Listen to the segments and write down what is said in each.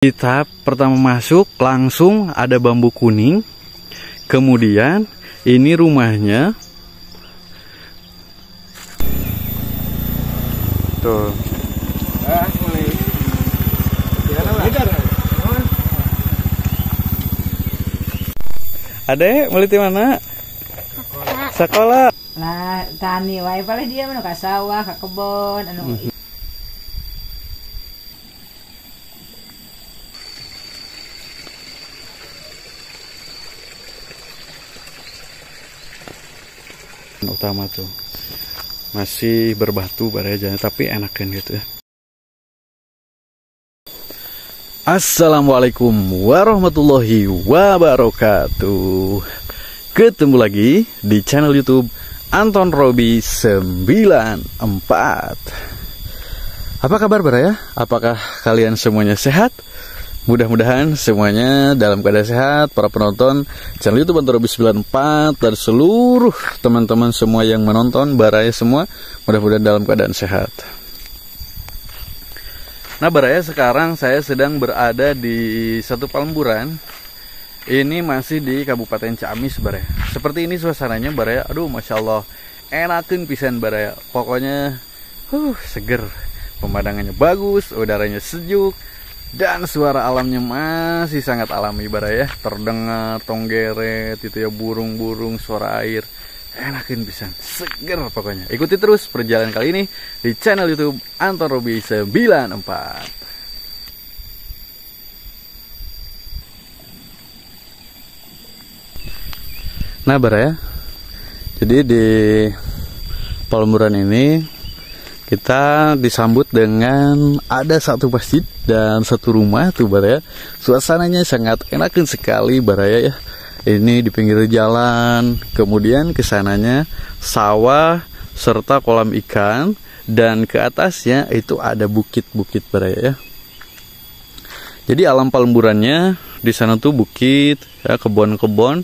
Kita pertama masuk langsung ada bambu kuning. Kemudian ini rumahnya. Tuh. Adek, mulai di mana? Sekolah. Lah tani wae pale dia menu ka sawah, ka kebon anu. Utama tuh masih berbatu baraya tapi enakan gitu ya. Assalamualaikum warahmatullahi wabarakatuh. Ketemu lagi di channel YouTube Anton Robi 94. Apa kabar baraya? Apakah kalian semuanya sehat? Mudah-mudahan semuanya dalam keadaan sehat, para penonton channel YouTube Anton Robi 94 dan seluruh teman-teman semua yang menonton baraya semua mudah-mudahan dalam keadaan sehat. Nah baraya, sekarang saya sedang berada di satu Palemburan. Ini masih di Kabupaten Ciamis baraya. Seperti ini suasananya baraya. Aduh masya Allah, enakin pisan baraya. Pokoknya seger, pemandangannya bagus, udaranya sejuk. Dan suara alamnya masih sangat alami baraya. Terdengar tonggeret itu ya, burung-burung, suara air. Enakin pisan, seger pokoknya. Ikuti terus perjalanan kali ini di channel YouTube Anton Robi 94. Nah baraya, jadi di Palemburan ini kita disambut dengan ada satu masjid dan satu rumah tuh baraya. Suasananya sangat enakin sekali baraya ya. Ini di pinggir jalan, kemudian kesananya sawah serta kolam ikan, dan ke atasnya itu ada bukit-bukit baraya ya. Jadi alam Palemburannya di sana tuh bukit, ya, kebun-kebun,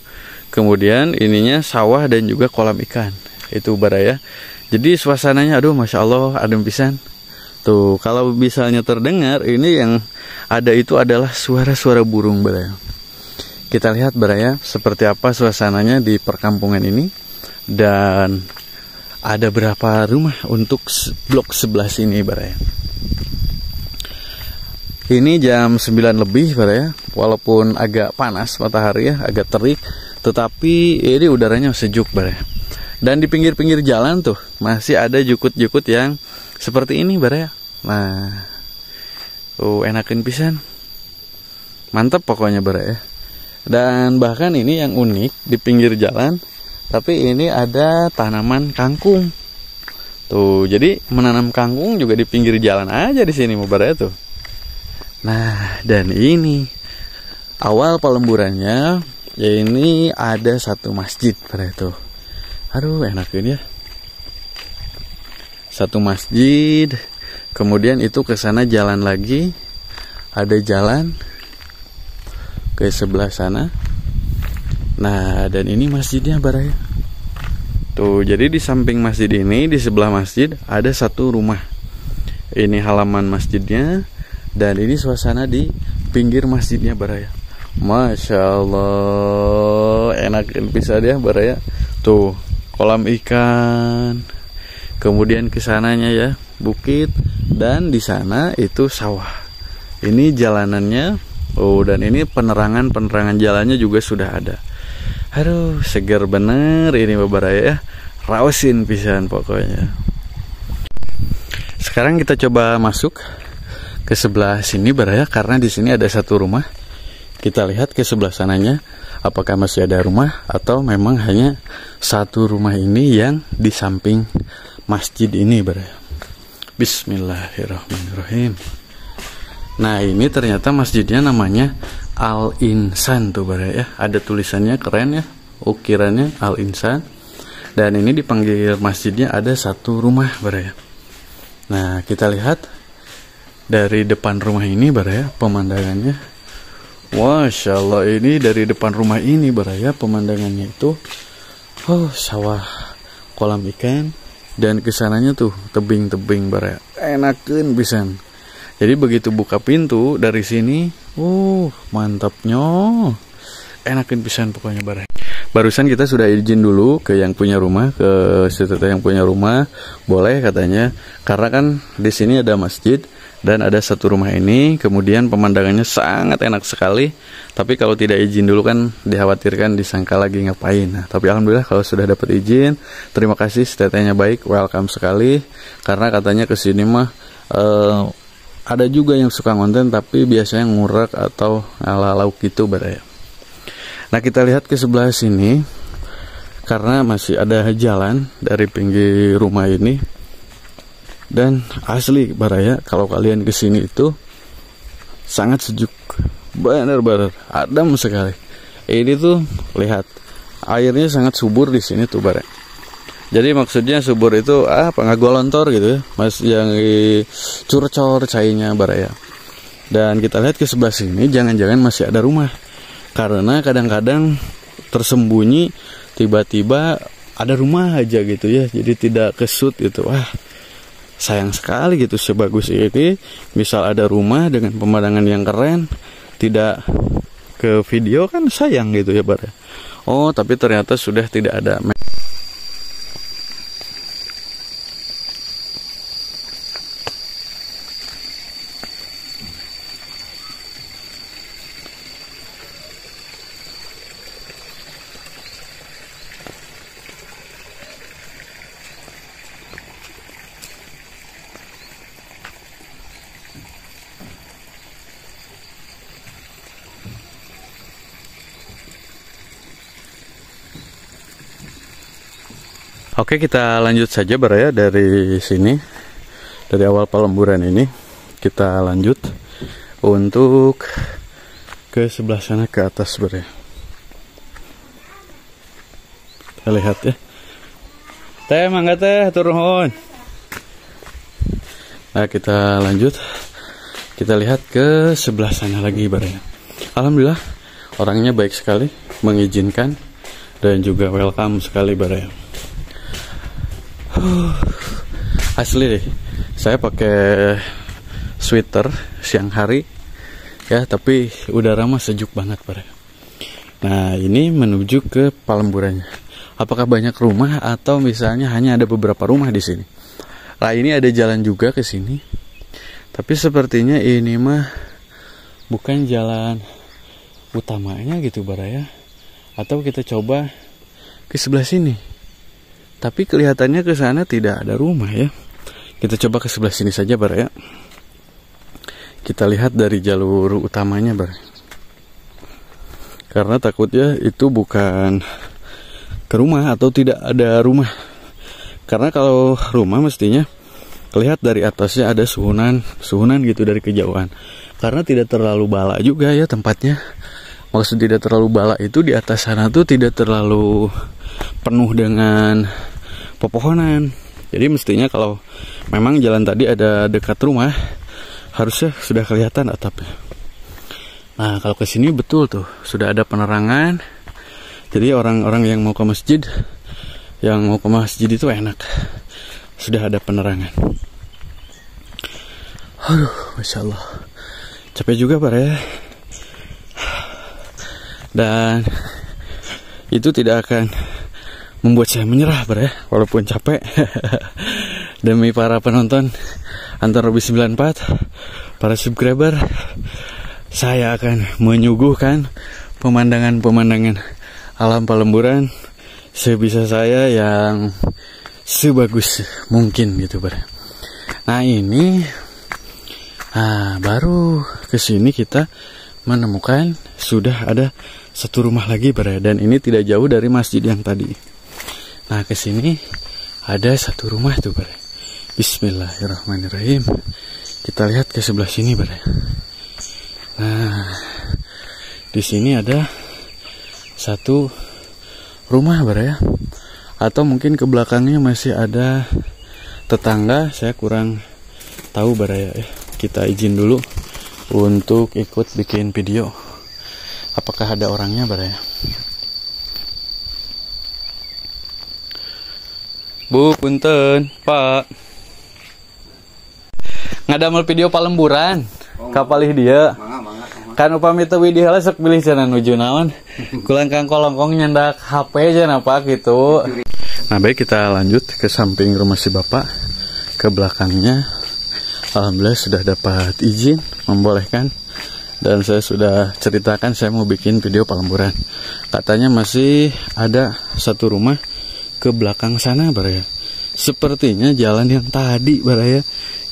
kemudian ininya sawah dan juga kolam ikan itu baraya. Jadi suasananya aduh masya Allah adem pisan. Tuh kalau misalnya terdengar ini yang ada itu adalah suara-suara burung baraya. Kita lihat baraya seperti apa suasananya di perkampungan ini. Dan ada berapa rumah untuk blok sebelah sini baraya. Ini jam 9 lebih baraya. Walaupun agak panas matahari ya, agak terik, tetapi ini udaranya sejuk baraya. Dan di pinggir-pinggir jalan tuh masih ada jukut-jukut yang seperti ini baraya. Nah, enakin pisan. Mantap pokoknya baraya. Dan bahkan ini yang unik di pinggir jalan, tapi ini ada tanaman kangkung. Tuh, jadi menanam kangkung juga di pinggir jalan aja di sini baraya tuh. Nah, dan ini awal Palemburannya, ya ini ada satu masjid baraya tuh. Aduh enakin ya. Satu masjid, kemudian itu ke sana jalan lagi, ada jalan ke sebelah sana. Nah, dan ini masjidnya baraya. Tuh, jadi di samping masjid ini, di sebelah masjid ada satu rumah. Ini halaman masjidnya, dan ini suasana di pinggir masjidnya baraya. Masya Allah, enakin bisa dia baraya. Tuh, kolam ikan. Kemudian kesananya ya bukit, dan di sana itu sawah. Ini jalanannya. Dan ini penerangan jalannya juga sudah ada. Aduh, seger bener ini baraya ya. Rausin pisan pokoknya. Sekarang kita coba masuk ke sebelah sini baraya, karena di sini ada satu rumah. Kita lihat ke sebelah sananya, apakah masih ada rumah atau memang hanya satu rumah ini yang di samping masjid ini baraya. Bismillahirrahmanirrahim. Nah ini ternyata masjidnya namanya Al-Insan tuh baraya ya. Ada tulisannya keren ya, ukirannya Al-Insan. Dan ini di pinggir masjidnya ada satu rumah baraya. Nah kita lihat dari depan rumah ini baraya pemandangannya. Masya Allah, ini dari depan rumah ini baraya pemandangannya itu sawah, kolam ikan, dan kesananya tuh tebing-tebing baraya. Enakeun pisan. Jadi begitu buka pintu dari sini, mantapnya, enakin pisan pokoknya bareng. Barusan kita sudah izin dulu ke yang punya rumah, ke si teteh yang punya rumah, boleh katanya, karena kan di sini ada masjid dan ada satu rumah ini, kemudian pemandangannya sangat enak sekali. Tapi kalau tidak izin dulu kan dikhawatirkan disangka lagi ngapain. Nah, tapi alhamdulillah kalau sudah dapat izin, terima kasih, tetehnya baik, welcome sekali, karena katanya ke sini mah ada juga yang suka ngonten tapi biasanya ngurak atau ala lauk gitu baraya. Nah, kita lihat ke sebelah sini karena masih ada jalan dari pinggir rumah ini. Dan asli baraya, kalau kalian ke sini itu sangat sejuk. Benar-benar adem sekali. Ini tuh lihat, airnya sangat subur di sini tuh baraya. Jadi maksudnya subur itu nggak golontor gitu ya, mas yang curcor cairnya baraya. Dan kita lihat ke sebelah sini, jangan-jangan masih ada rumah, karena kadang-kadang tersembunyi tiba-tiba ada rumah aja gitu ya, jadi tidak kesut gitu. Sayang sekali gitu, sebagus ini misal ada rumah dengan pemandangan yang keren, tidak ke video kan sayang gitu ya baraya. Tapi ternyata sudah tidak ada. Oke, kita lanjut saja baraya dari sini, dari awal pelemburan ini kita lanjut untuk ke sebelah sana ke atas baraya. Kita lihat ya. Teh mangga teh turun. Nah, kita lanjut. Kita lihat ke sebelah sana lagi baraya. Alhamdulillah orangnya baik sekali, mengizinkan dan juga welcome sekali baraya. Asli deh, saya pakai sweater siang hari ya, tapi udara mah sejuk banget baraya. Nah, ini menuju ke pelemburannya. Apakah banyak rumah atau misalnya hanya ada beberapa rumah di sini? Nah, ini ada jalan juga ke sini, tapi sepertinya ini mah bukan jalan utamanya gitu baraya. Atau kita coba ke sebelah sini. Tapi kelihatannya ke sana tidak ada rumah ya. Kita coba ke sebelah sini saja baraya. Kita lihat dari jalur utamanya baraya. Karena takutnya itu bukan ke rumah atau tidak ada rumah. Karena kalau rumah mestinya kelihatan dari atasnya ada suhunan gitu dari kejauhan. Karena tidak terlalu bala juga ya tempatnya. Maksud tidak terlalu bala itu di atas sana tuh tidak terlalu penuh dengan pepohonan. Jadi mestinya kalau memang jalan tadi ada dekat rumah, harusnya sudah kelihatan atapnya. Nah, kalau ke sini betul tuh, sudah ada penerangan. Jadi orang-orang yang mau ke masjid itu enak. Sudah ada penerangan. Masya Allah. Capek juga baraya. Dan itu tidak akan membuat saya menyerah baraya, walaupun capek. Demi para penonton Anton Robi 94, para subscriber, saya akan menyuguhkan pemandangan-pemandangan alam pelemburan sebisa saya yang sebagus mungkin gitu baraya. Nah, ini baru kesini kita menemukan sudah ada satu rumah lagi baraya, dan ini tidak jauh dari masjid yang tadi. Nah, kesini ada satu rumah tuh baraya. Bismillahirrahmanirrahim. Kita lihat ke sebelah sini baraya. Nah, di sini ada satu rumah baraya, atau mungkin ke belakangnya masih ada tetangga. Saya kurang tahu baraya. Kita izin dulu untuk ikut bikin video. Apakah ada orangnya baraya? Bu, punten, Pak. ngadamel video palemburan. Kapalih dia. Kan upami teu widih heula sok bilih cenah nuju naon. Kulang kang kolongkong nyandak HP cenah apa gitu. Nah, baik kita lanjut ke samping rumah si Bapak. Ke belakangnya. Alhamdulillah sudah dapat izin membolehkan. Dan saya sudah ceritakan saya mau bikin video palemburan. Katanya masih ada satu rumah ke belakang sana baraya. Sepertinya jalan yang tadi baraya,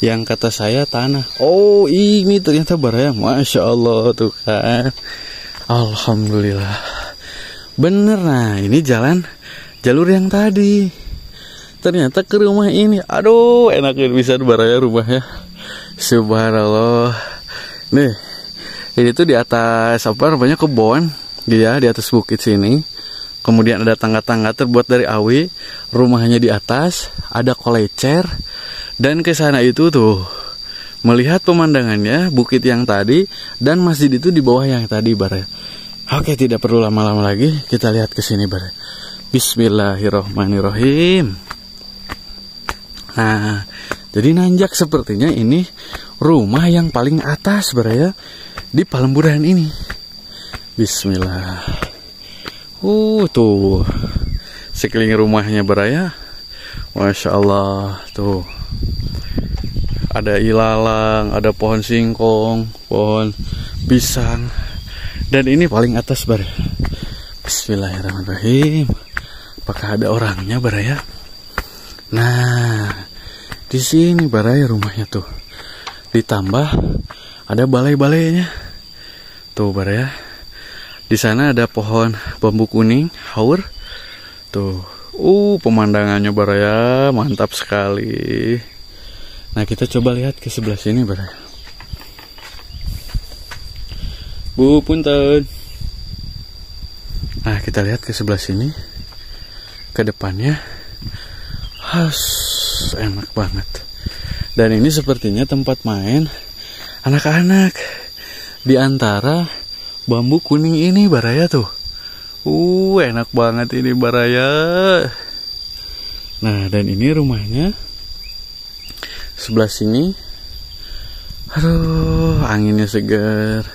yang kata saya tanah. Oh ini ternyata baraya. Masya Allah tuh kan. Alhamdulillah. Bener, nah ini jalur yang tadi. Ternyata ke rumah ini. Aduh enak bisa baraya rumahnya. Subhanallah. Nih, ini tuh di atas apa namanya kebon, dia di atas bukit sini. Kemudian ada tangga-tangga terbuat dari awi, rumahnya di atas, ada kolecer, dan ke sana itu tuh melihat pemandangannya bukit yang tadi dan masjid itu di bawah yang tadi bare. Oke, tidak perlu lama-lama lagi, kita lihat ke sini bare. Bismillahirrohmanirrohim. Nah, jadi nanjak sepertinya ini rumah yang paling atas bare ya. Di Palemburan ini. Bismillah. Tuh. Sekeliling rumahnya beraya. Masya Allah. Tuh. Ada ilalang, ada pohon singkong, pohon pisang. Dan ini paling atas beraya. Bismillahirrahmanirrahim. Apakah ada orangnya beraya? Nah, di sini beraya rumahnya tuh. Ditambah ada balai-balainya. Tuh baraya. Di sana ada pohon bambu kuning, haur. Tuh. Pemandangannya baraya mantap sekali. Nah, kita coba lihat ke sebelah sini baraya. Bu punten. Nah, kita lihat ke sebelah sini. Ke depannya. Enak banget. Dan ini sepertinya tempat main anak-anak. Di antara bambu kuning ini baraya tuh. Enak banget ini baraya. Nah, dan ini rumahnya. Sebelah sini. Aduh, anginnya segar.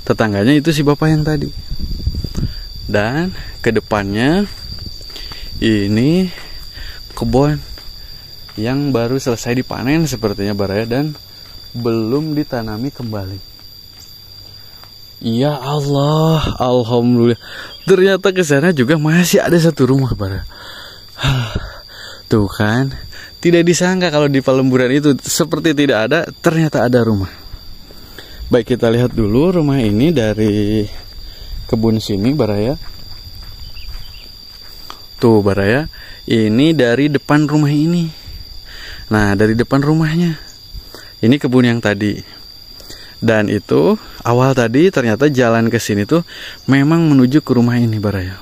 Tetangganya itu si bapak yang tadi. Dan ke depannya ini kebun yang baru selesai dipanen sepertinya baraya dan belum ditanami kembali. Ya Allah, alhamdulillah. Ternyata ke sana juga masih ada satu rumah baraya. Tuh kan, tidak disangka kalau di Palemburan itu seperti tidak ada, ternyata ada rumah. Baik, kita lihat dulu rumah ini dari kebun sini baraya. Tuh baraya, ini dari depan rumah ini. Nah, dari depan rumahnya. Ini kebun yang tadi. Dan itu awal tadi ternyata jalan ke sini tuh memang menuju ke rumah ini baraya.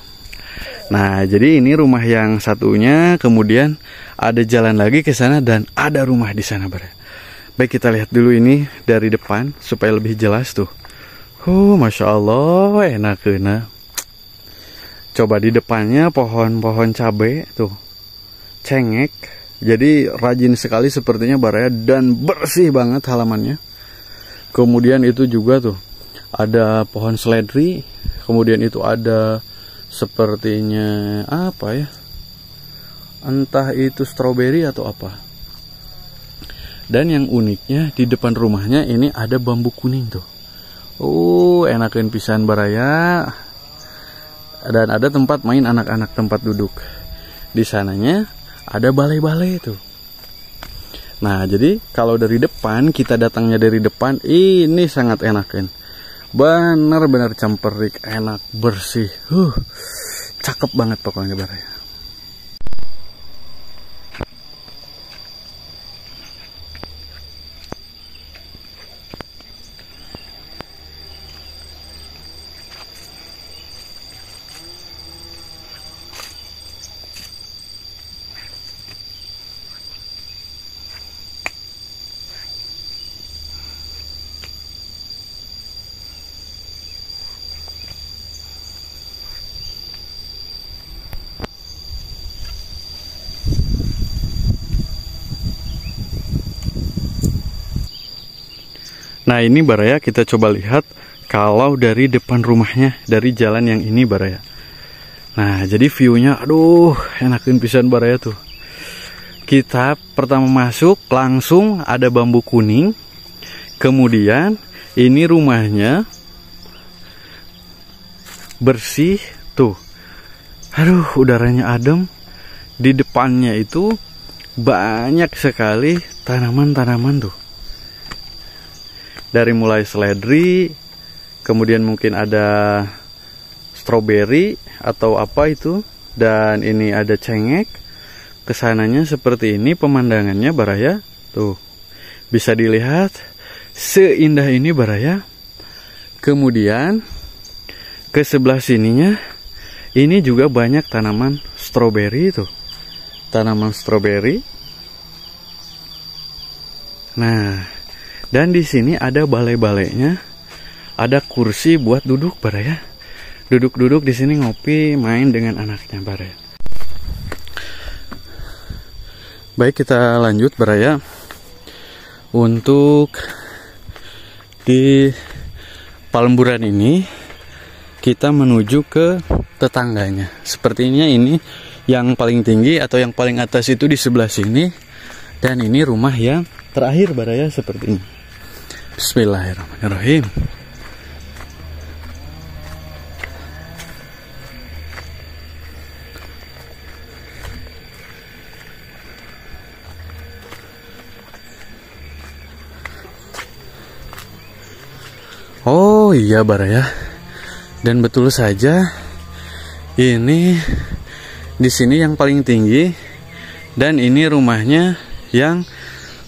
Nah, jadi ini rumah yang satunya, kemudian ada jalan lagi ke sana dan ada rumah di sana baraya. Baik, kita lihat dulu ini dari depan supaya lebih jelas tuh. Masya Allah, enak kena. Coba di depannya pohon-pohon cabai tuh, cengek. Jadi rajin sekali sepertinya baraya dan bersih banget halamannya. Kemudian itu juga tuh ada pohon seledri, kemudian itu ada sepertinya apa ya? Entah itu stroberi atau apa. Dan yang uniknya di depan rumahnya ini ada bambu kuning tuh. Enakin pisan baraya. Dan ada tempat main anak-anak, tempat duduk. Di sananya ada balai-balai tuh. Nah, jadi kalau dari depan, kita datangnya dari depan, ini sangat enakin. Benar-benar camperik, enak, bersih. Cakep banget pokoknya baraya. Nah ini Baraya, kita coba lihat kalau dari depan rumahnya, dari jalan yang ini Baraya. Nah jadi view-nya aduh enakin pisan Baraya tuh. Kita pertama masuk langsung ada bambu kuning. Kemudian ini rumahnya bersih tuh. Aduh udaranya adem. Di depannya itu banyak sekali tanaman-tanaman tuh. Dari mulai seledri, kemudian mungkin ada stroberi atau apa itu, dan ini ada cengek. Kesananya seperti ini pemandangannya Baraya. Tuh, bisa dilihat seindah ini Baraya. Kemudian ke sebelah sininya ini juga banyak tanaman stroberi tuh. Tanaman stroberi. Nah, dan di sini ada balai-balainya, ada kursi buat duduk Baraya. Duduk-duduk di sini ngopi, main dengan anaknya Baraya. Baik, kita lanjut Baraya. Untuk di Palemburan ini kita menuju ke tetangganya. Sepertinya ini yang paling tinggi atau yang paling atas itu di sebelah sini, dan ini rumah yang terakhir Baraya seperti ini. Bismillahirrahmanirrahim. Oh iya Baraya. Dan betul saja ini di sini yang paling tinggi, dan ini rumahnya yang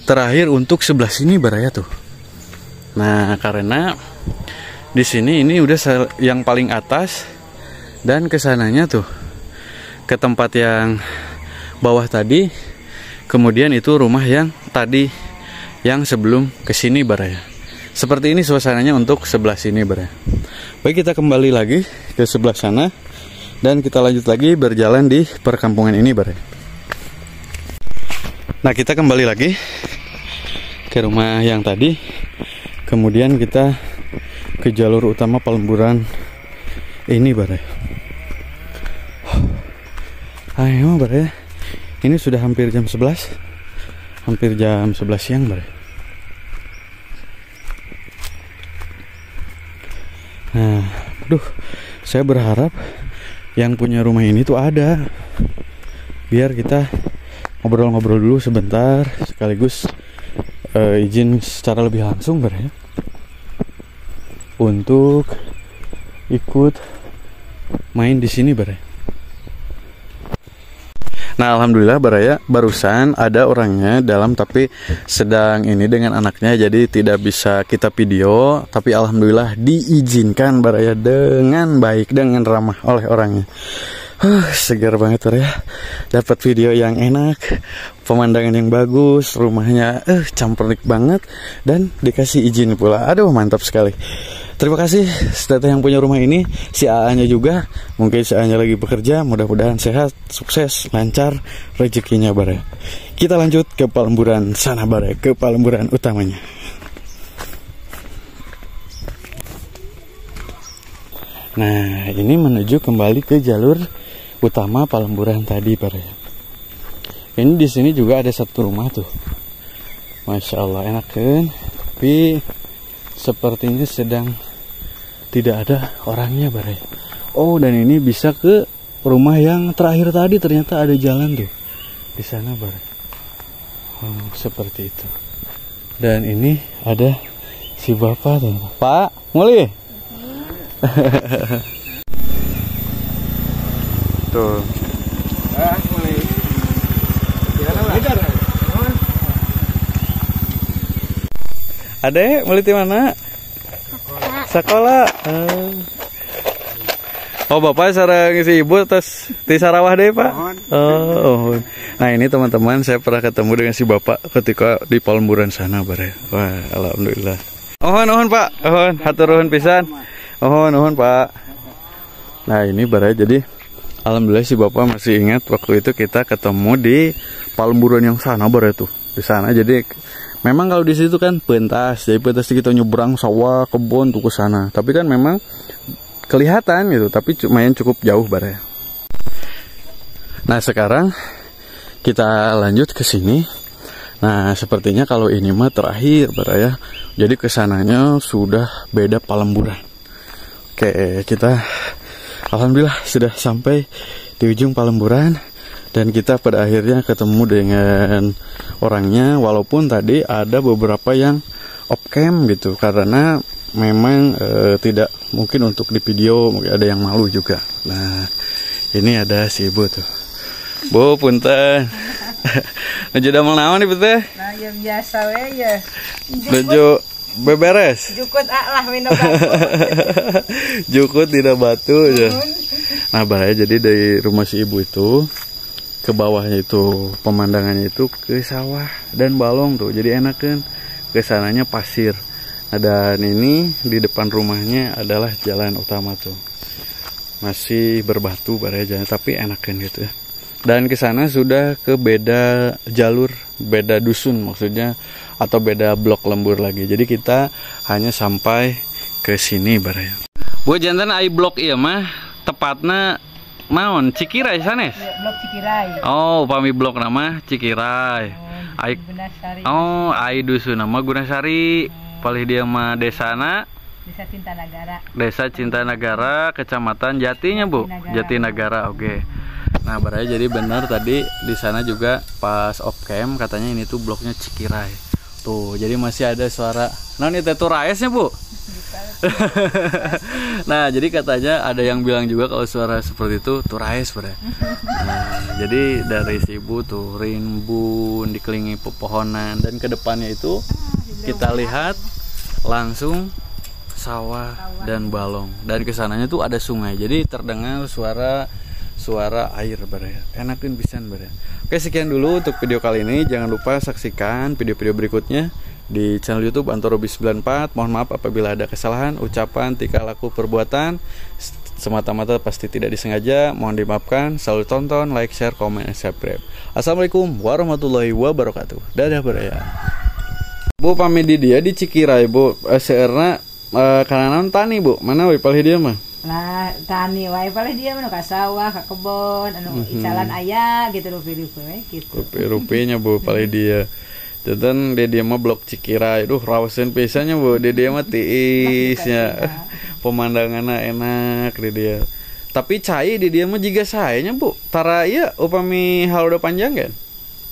terakhir untuk sebelah sini Baraya tuh. Nah, karena di sini ini udah yang paling atas, dan kesananya tuh ke tempat yang bawah tadi. Kemudian itu rumah yang tadi yang sebelum kesini Baraya. Seperti ini suasananya untuk sebelah sini Baraya. Baik, kita kembali lagi ke sebelah sana dan kita lanjut lagi berjalan di perkampungan ini Baraya. Nah, kita kembali lagi ke rumah yang tadi. Kemudian kita ke jalur utama Palemburan ini Baraya. Ayo Baraya. Ini sudah hampir jam 11. Hampir jam 11 siang Baraya. Nah, aduh, saya berharap yang punya rumah ini tuh ada, biar kita ngobrol-ngobrol dulu sebentar, sekaligus izin secara lebih langsung Baraya untuk ikut main di sini Baraya. Nah, alhamdulillah Baraya, barusan ada orangnya dalam tapi sedang ini dengan anaknya, jadi tidak bisa kita video, tapi alhamdulillah diizinkan Baraya dengan baik, dengan ramah oleh orangnya. Segar banget Baraya, dapat video yang enak, pemandangan yang bagus, rumahnya campernik banget, dan dikasih izin pula. Aduh, mantap sekali. Terima kasih Tete yang punya rumah ini, si AA-nya juga. Mungkin si AA-nya lagi bekerja, mudah-mudahan sehat, sukses, lancar rezekinya Baraya. Kita lanjut ke Palemburan sana Baraya, ke Palemburan utamanya. Nah, ini menuju kembali ke jalur utama Palemburan tadi Baraya. Ini di sini juga ada satu rumah tuh. Masya Allah, enak kan? Tapi sepertinya sedang tidak ada orangnya Baraya. Oh, dan ini bisa ke rumah yang terakhir tadi, ternyata ada jalan tuh di sana Baraya. Seperti itu. Dan ini ada si bapak tuh. Pak, mulai. Tuh. Mulai. Adek, mulai di mana? Sekolah. Oh, bapak sareng si ibu terus di Sarawah deh Pak. Oh. Nah, ini teman-teman, saya pernah ketemu dengan si bapak ketika di Palemburan sana Baraya. Wah, alhamdulillah. Ohon Pak, ohon, hatur nuhun pisan. Ohon Pak. Nah, ini Baraya, jadi alhamdulillah si bapak masih ingat waktu itu kita ketemu di Palemburan yang sana Baraya tuh. Di sana, jadi Memang kalau di situ kan pentas, jadi pentas kita nyebrang sawah, kebun tuh ke sana. Tapi kan memang kelihatan gitu, tapi lumayan cukup jauh baraya. Nah sekarang kita lanjut ke sini. Nah sepertinya kalau ini mah terakhir baraya. Jadi kesananya sudah beda Palemburan. Oke, kita alhamdulillah sudah sampai di ujung Palemburan. Dan kita pada akhirnya ketemu dengan orangnya, walaupun tadi ada beberapa yang off cam gitu, karena memang tidak mungkin untuk di video, mungkin ada yang malu juga. Nah ini ada si ibu tuh. Bu punten. Udah menawan nih beteh. Nah ya biasa we ya. Bejo beberes. Jukut lah minum batu. Jukut tidak batu aja. Nah baraya jadi dari rumah si ibu itu ke bawahnya itu pemandangannya itu ke sawah dan balong tuh, jadi enak kan, kesananya pasir. Dan ini di depan rumahnya adalah jalan utama tuh, masih berbatu baraya jalan, tapi enak kan gitu. Dan ke sana sudah ke beda jalur, beda dusun maksudnya, atau beda blok lembur lagi. Jadi kita hanya sampai ke sini baraya. Bu jantan ai blok iya mah tepatnya naon Cikirai sanes? Blok Cikirai. Oh, upami blok nama Cikirai. Ai Gunasari. oh, ai dusun nama Gunasari. Palih dia mah desana Desa Cinta Nagara. Desa Cinta Nagara, Kecamatan Jatinya, Bu. Jatinegara, oke. Nah, baraya jadi benar tadi di sana juga pas off cam katanya ini tuh bloknya Cikirai. Tuh, jadi masih ada suara. Nah, ini tetu raesnya, Bu. Nah jadi katanya ada yang bilang juga kalau suara seperti itu turais pada. Nah jadi dari si ibu tuh rimbun dikelilingi pepohonan, dan kedepannya itu kita lihat langsung sawah dan balong, dan kesananya tuh ada sungai, jadi terdengar suara air baraya. Enakin pisan baraya. Oke, sekian dulu untuk video kali ini. Jangan lupa saksikan video-video berikutnya di channel YouTube Antorobi 94. Mohon maaf apabila ada kesalahan ucapan, tingkah laku, perbuatan semata-mata pasti tidak disengaja. Mohon dimaafkan. Selalu tonton, like, share, komen, dan subscribe. Assalamualaikum warahmatullahi wabarakatuh. Dadah baraya. Bu pamit di dia di Cikirai, Bu. Seerna kanan tani, Bu. Mana we palih dia mah? Nah tani wae palih dia mah ka sawah, ka kebon, anu icalan aya gitu rupi-rupi we gitu. Rupi-rupinya, Bu, palih dia. Dan dia mah blok Cikirai. Duh rawasan pisannya, Bu. Dia mah tiisnya. Pemandangannya enak di dia. Tapi cai di dia mah jiga sayanya, Bu. Tara ieu upami haleuda panjang kan?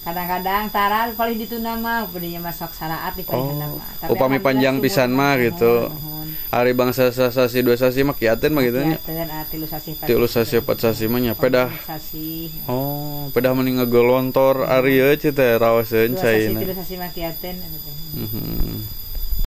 Kadang-kadang tara paling ditu nama pedinya masuk saraat di paling nama. Upami panjang pisan mah gitu. Hari bangsa sasi dua sasi mah kiaten mah gitu nya. Tilu sasi 4 sasi mah nya pedah. Oh, pedah mending ngegolontor ari ieu teh rawaseun caina. Tilu sasi mah kiaten.